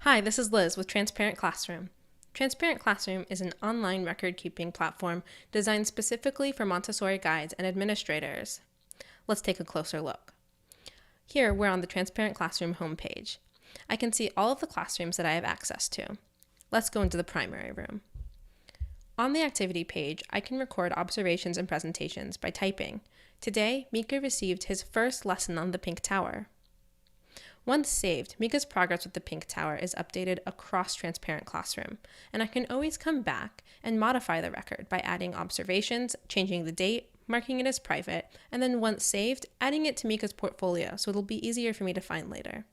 Hi, this is Liz with Transparent Classroom. Transparent Classroom is an online record-keeping platform designed specifically for Montessori guides and administrators. Let's take a closer look. Here, we're on the Transparent Classroom homepage. I can see all of the classrooms that I have access to. Let's go into the primary room. On the activity page, I can record observations and presentations by typing. Today, Mika received his first lesson on the Pink Tower. Once saved, Mika's progress with the Pink Tower is updated across Transparent Classroom, and I can always come back and modify the record by adding observations, changing the date, marking it as private, and then once saved, adding it to Mika's portfolio so it'll be easier for me to find later.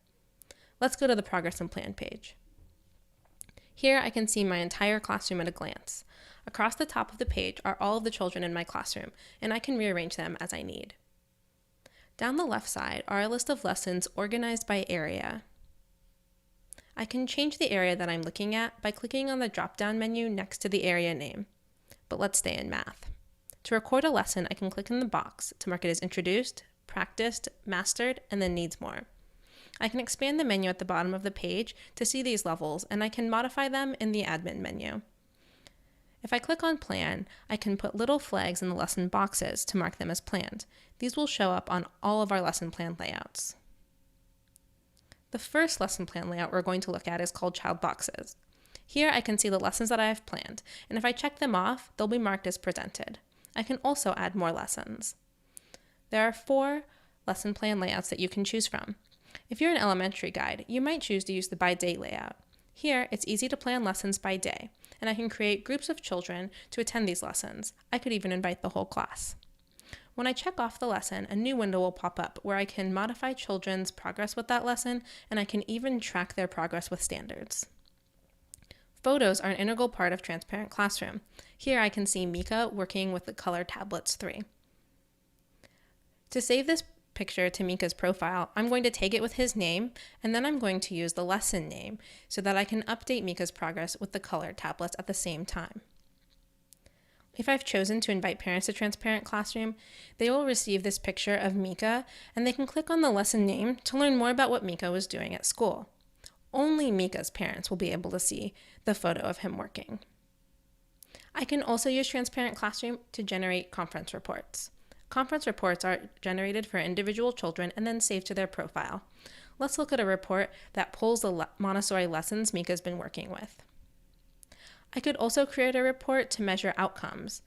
Let's go to the Progress and Plan page. Here I can see my entire classroom at a glance. Across the top of the page are all of the children in my classroom, and I can rearrange them as I need. Down the left side are a list of lessons organized by area. I can change the area that I'm looking at by clicking on the drop-down menu next to the area name. But let's stay in math. To record a lesson, I can click in the box to mark it as introduced, practiced, mastered, and then needs more. I can expand the menu at the bottom of the page to see these levels, and I can modify them in the admin menu. If I click on Plan, I can put little flags in the lesson boxes to mark them as planned. These will show up on all of our lesson plan layouts. The first lesson plan layout we're going to look at is called Child Boxes. Here I can see the lessons that I have planned, and if I check them off, they'll be marked as presented. I can also add more lessons. There are 4 lesson plan layouts that you can choose from. If you're an elementary guide, you might choose to use the by day layout. Here, it's easy to plan lessons by day, and I can create groups of children to attend these lessons. I could even invite the whole class. When I check off the lesson, a new window will pop up where I can modify children's progress with that lesson, and I can even track their progress with standards. Photos are an integral part of Transparent Classroom. Here I can see Mika working with the Color Tablets 3. To save this picture to Mika's profile, I'm going to tag it with his name, and then I'm going to use the lesson name so that I can update Mika's progress with the color tablets at the same time. If I've chosen to invite parents to Transparent Classroom, they will receive this picture of Mika, and they can click on the lesson name to learn more about what Mika was doing at school. Only Mika's parents will be able to see the photo of him working. I can also use Transparent Classroom to generate conference reports. Conference reports are generated for individual children and then saved to their profile. Let's look at a report that pulls the Montessori lessons Mika's been working with. I could also create a report to measure outcomes.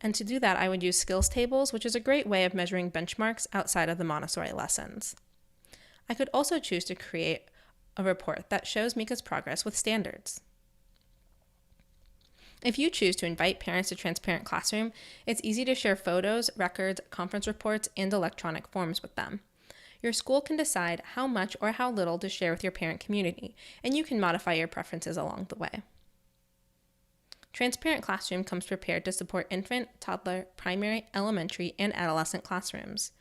And to do that, I would use skills tables, which is a great way of measuring benchmarks outside of the Montessori lessons. I could also choose to create a report that shows Mika's progress with standards. If you choose to invite parents to Transparent Classroom, it's easy to share photos, records, conference reports, and electronic forms with them. Your school can decide how much or how little to share with your parent community, and you can modify your preferences along the way. Transparent Classroom comes prepared to support infant, toddler, primary, elementary, and adolescent classrooms.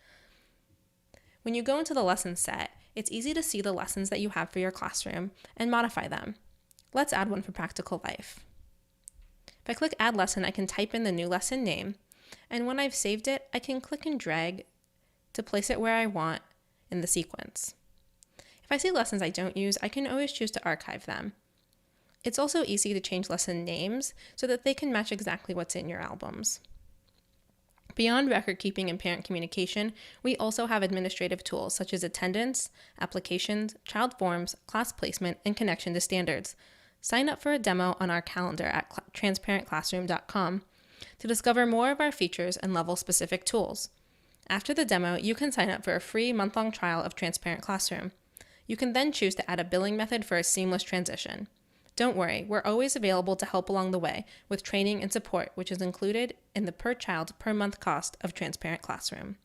When you go into the lesson set, it's easy to see the lessons that you have for your classroom and modify them. Let's add one for practical life. If I click Add Lesson, I can type in the new lesson name, and when I've saved it, I can click and drag to place it where I want in the sequence. If I see lessons I don't use, I can always choose to archive them. It's also easy to change lesson names so that they can match exactly what's in your albums. Beyond record keeping and parent communication, we also have administrative tools such as attendance, applications, child forms, class placement, and connection to standards. Sign up for a demo on our calendar at transparentclassroom.com to discover more of our features and level-specific tools. After the demo, you can sign up for a free month-long trial of Transparent Classroom. You can then choose to add a billing method for a seamless transition. Don't worry, we're always available to help along the way with training and support, which is included in the per child per month cost of Transparent Classroom.